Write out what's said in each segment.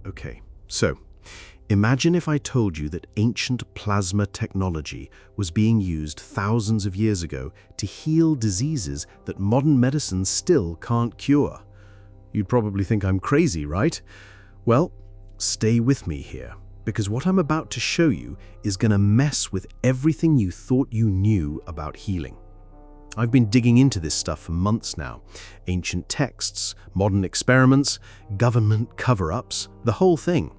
Okay, so imagine if I told you that ancient plasma technology was being used thousands of years ago to heal diseases that modern medicine still can't cure. You'd probably think I'm crazy, right? Well, stay with me here, because what I'm about to show you is going to mess with everything you thought you knew about healing. I've been digging into this stuff for months now. Ancient texts, modern experiments, government cover-ups, the whole thing.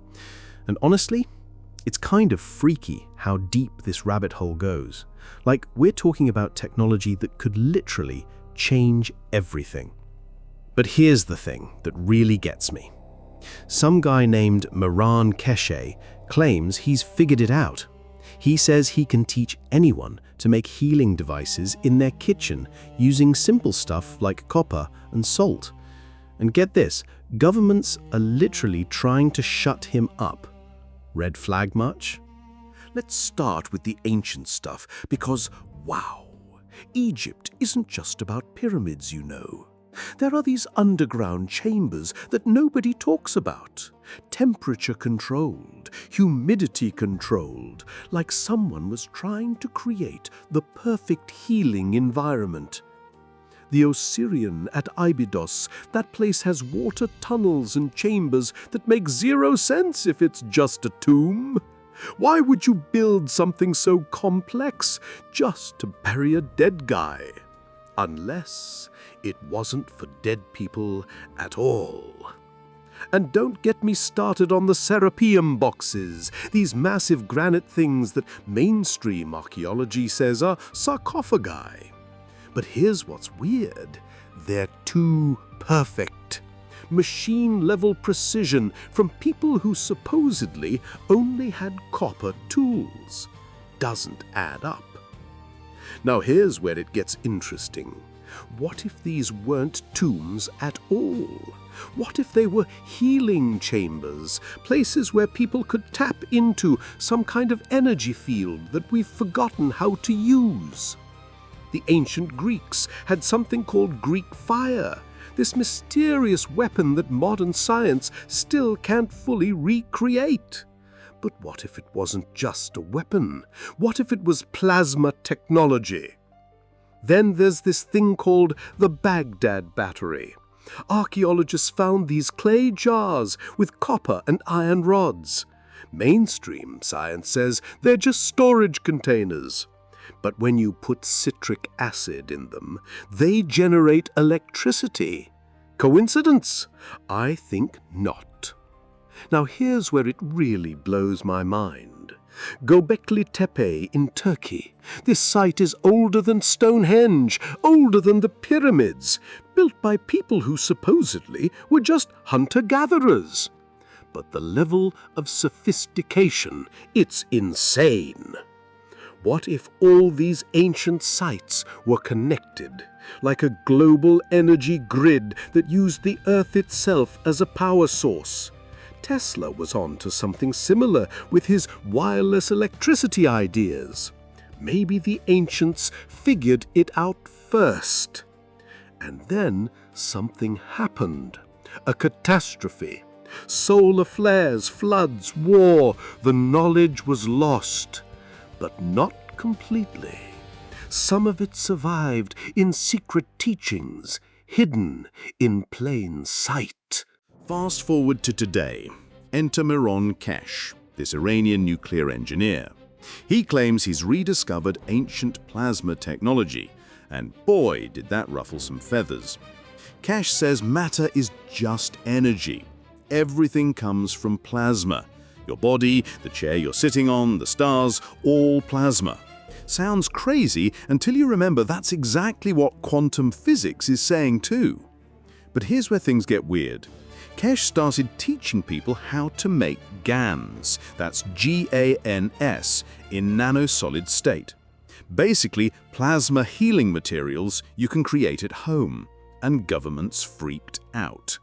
And honestly, it's kind of freaky how deep this rabbit hole goes. Like, we're talking about technology that could literally change everything. But here's the thing that really gets me. Some guy named Keshe claims he's figured it out. He says he can teach anyone to make healing devices in their kitchen using simple stuff like copper and salt. And get this, governments are literally trying to shut him up. Red flag much? Let's start with the ancient stuff because, wow, Egypt isn't just about pyramids, you know. There are these underground chambers that nobody talks about. Temperature controlled, humidity controlled, like someone was trying to create the perfect healing environment. The Osirian at Abydos, that place has water tunnels and chambers that make zero sense if it's just a tomb. Why would you build something so complex just to bury a dead guy? Unless it wasn't for dead people at all. And don't get me started on the Serapeum boxes, these massive granite things that mainstream archaeology says are sarcophagi. But here's what's weird. They're too perfect. Machine-level precision from people who supposedly only had copper tools. Doesn't add up. Now here's where it gets interesting. What if these weren't tombs at all? What if they were healing chambers, places where people could tap into some kind of energy field that we've forgotten how to use? The ancient Greeks had something called Greek fire, this mysterious weapon that modern science still can't fully recreate. But what if it wasn't just a weapon? What if it was plasma technology? Then there's this thing called the Baghdad battery. Archaeologists found these clay jars with copper and iron rods. Mainstream science says they're just storage containers. But when you put citric acid in them, they generate electricity. Coincidence? I think not. Now here's where it really blows my mind. Göbekli Tepe in Turkey. This site is older than Stonehenge, older than the pyramids, built by people who supposedly were just hunter-gatherers. But the level of sophistication, it's insane. What if all these ancient sites were connected, like a global energy grid that used the Earth itself as a power source? Tesla was on to something similar with his wireless electricity ideas. Maybe the ancients figured it out first. And then something happened. A catastrophe. Solar flares, floods, war. The knowledge was lost. But not completely. Some of it survived in secret teachings, hidden in plain sight. Fast forward to today. Enter Keshe, this Iranian nuclear engineer. He claims he's rediscovered ancient plasma technology, and boy, did that ruffle some feathers. Keshe says matter is just energy. Everything comes from plasma. Your body, the chair you're sitting on, the stars, all plasma. Sounds crazy until you remember that's exactly what quantum physics is saying too. But here's where things get weird. Keshe started teaching people how to make GANS, that's G-A-N-S, in nanosolid state. Basically, plasma healing materials you can create at home, and governments freaked out.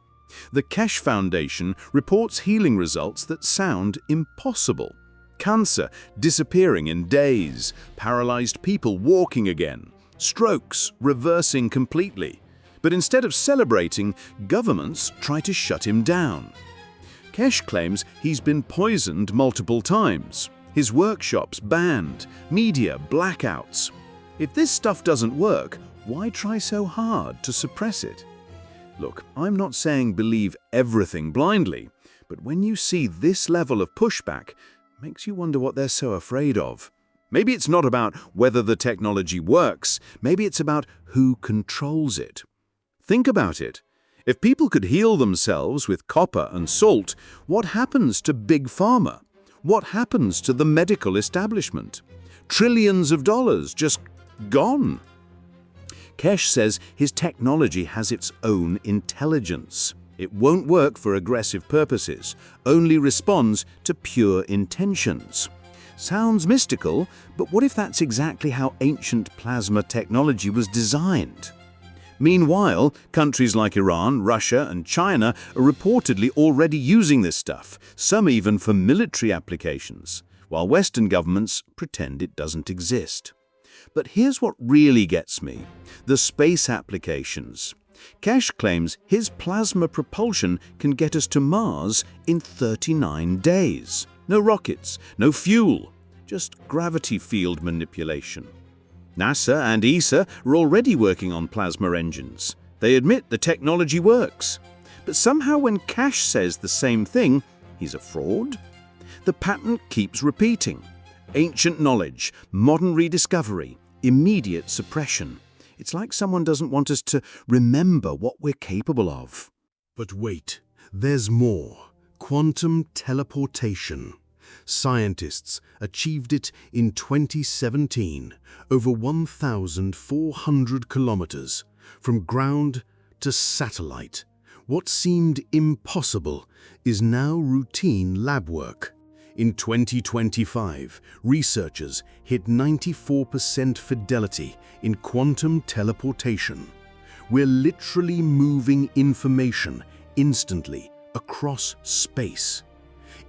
The Keshe Foundation reports healing results that sound impossible. Cancer disappearing in days, paralyzed people walking again, strokes reversing completely. But instead of celebrating, governments try to shut him down. Keshe claims he's been poisoned multiple times, his workshops banned, media blackouts. If this stuff doesn't work, why try so hard to suppress it? Look, I'm not saying believe everything blindly, but when you see this level of pushback, it makes you wonder what they're so afraid of. Maybe it's not about whether the technology works, maybe it's about who controls it. Think about it. If people could heal themselves with copper and salt, what happens to Big Pharma? What happens to the medical establishment? Trillions of dollars just gone. Keshe says his technology has its own intelligence. It won't work for aggressive purposes, only responds to pure intentions. Sounds mystical, but what if that's exactly how ancient plasma technology was designed? Meanwhile, countries like Iran, Russia, and China are reportedly already using this stuff, some even for military applications, while Western governments pretend it doesn't exist. But here's what really gets me: the space applications. Keshe claims his plasma propulsion can get us to Mars in 39 days. No rockets, no fuel, just gravity field manipulation. NASA and ESA are already working on plasma engines. They admit the technology works. But somehow when Keshe says the same thing, he's a fraud. The pattern keeps repeating. Ancient knowledge, modern rediscovery, immediate suppression. It's like someone doesn't want us to remember what we're capable of. But wait, there's more. Quantum teleportation. Scientists achieved it in 2017, over 1,400 kilometers, from ground to satellite. What seemed impossible is now routine lab work. In 2025, researchers hit 94% fidelity in quantum teleportation. We're literally moving information instantly across space.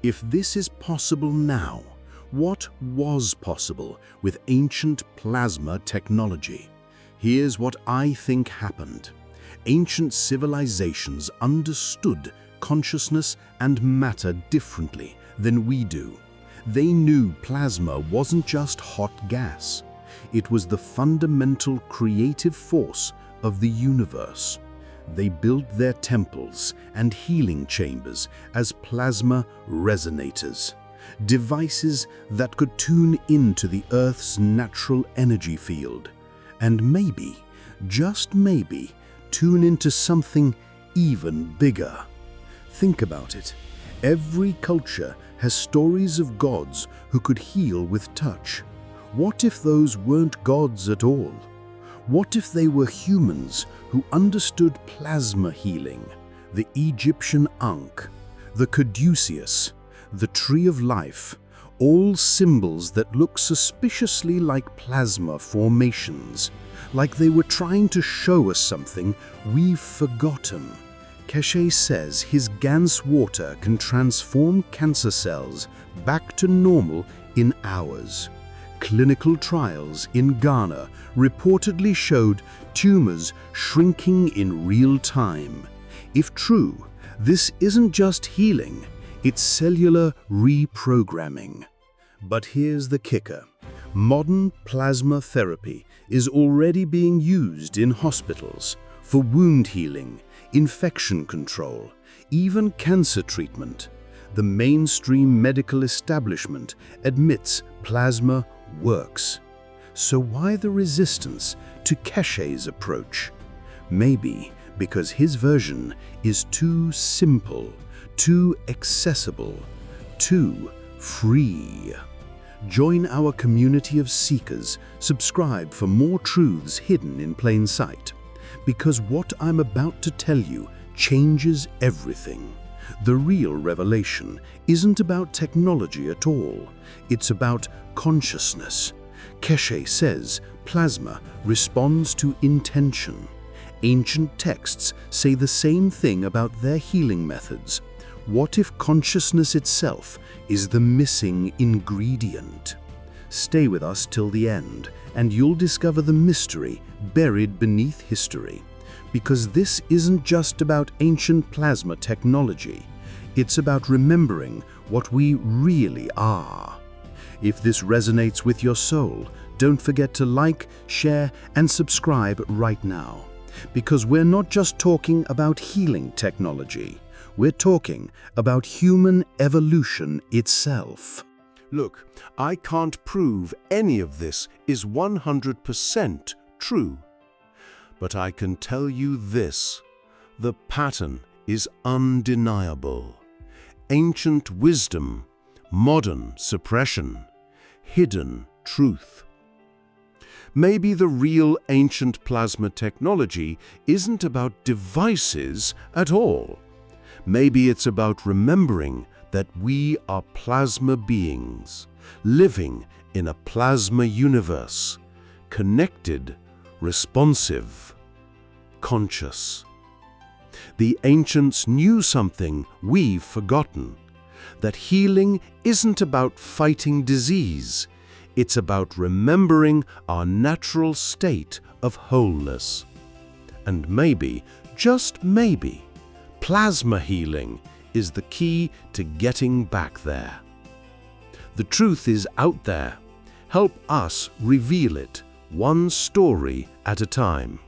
If this is possible now, what was possible with ancient plasma technology? Here's what I think happened. Ancient civilizations understood consciousness and matter differently than we do. They knew plasma wasn't just hot gas. It was the fundamental creative force of the universe. They built their temples and healing chambers as plasma resonators, devices that could tune into the Earth's natural energy field, and maybe, just maybe, tune into something even bigger. Think about it. Every culture has stories of gods who could heal with touch. What if those weren't gods at all? What if they were humans who understood plasma healing? The Egyptian Ankh, the Caduceus, the Tree of Life, all symbols that look suspiciously like plasma formations, like they were trying to show us something we've forgotten. Keshe says his GANS water can transform cancer cells back to normal in hours. Clinical trials in Ghana reportedly showed tumors shrinking in real time. If true, this isn't just healing, it's cellular reprogramming. But here's the kicker. Modern plasma therapy is already being used in hospitals for wound healing, infection control, even cancer treatment. The mainstream medical establishment admits plasma works. So why the resistance to Keshe's approach? Maybe because his version is too simple, too accessible, too free. Join our community of seekers. Subscribe for more truths hidden in plain sight. Because what I'm about to tell you changes everything. The real revelation isn't about technology at all. It's about consciousness. Keshe says plasma responds to intention. Ancient texts say the same thing about their healing methods. What if consciousness itself is the missing ingredient? Stay with us till the end, and you'll discover the mystery buried beneath history. Because this isn't just about ancient plasma technology. It's about remembering what we really are. If this resonates with your soul, don't forget to like, share, and subscribe right now. Because we're not just talking about healing technology, we're talking about human evolution itself. Look, I can't prove any of this is 100% true. But I can tell you this: the pattern is undeniable. Ancient wisdom, modern suppression, hidden truth. Maybe the real ancient plasma technology isn't about devices at all. Maybe it's about remembering that we are plasma beings, living in a plasma universe, connected, responsive, conscious. The ancients knew something we've forgotten, that healing isn't about fighting disease. It's about remembering our natural state of wholeness. And maybe, just maybe, plasma healing is the key to getting back there. The truth is out there. Help us reveal it, one story at a time.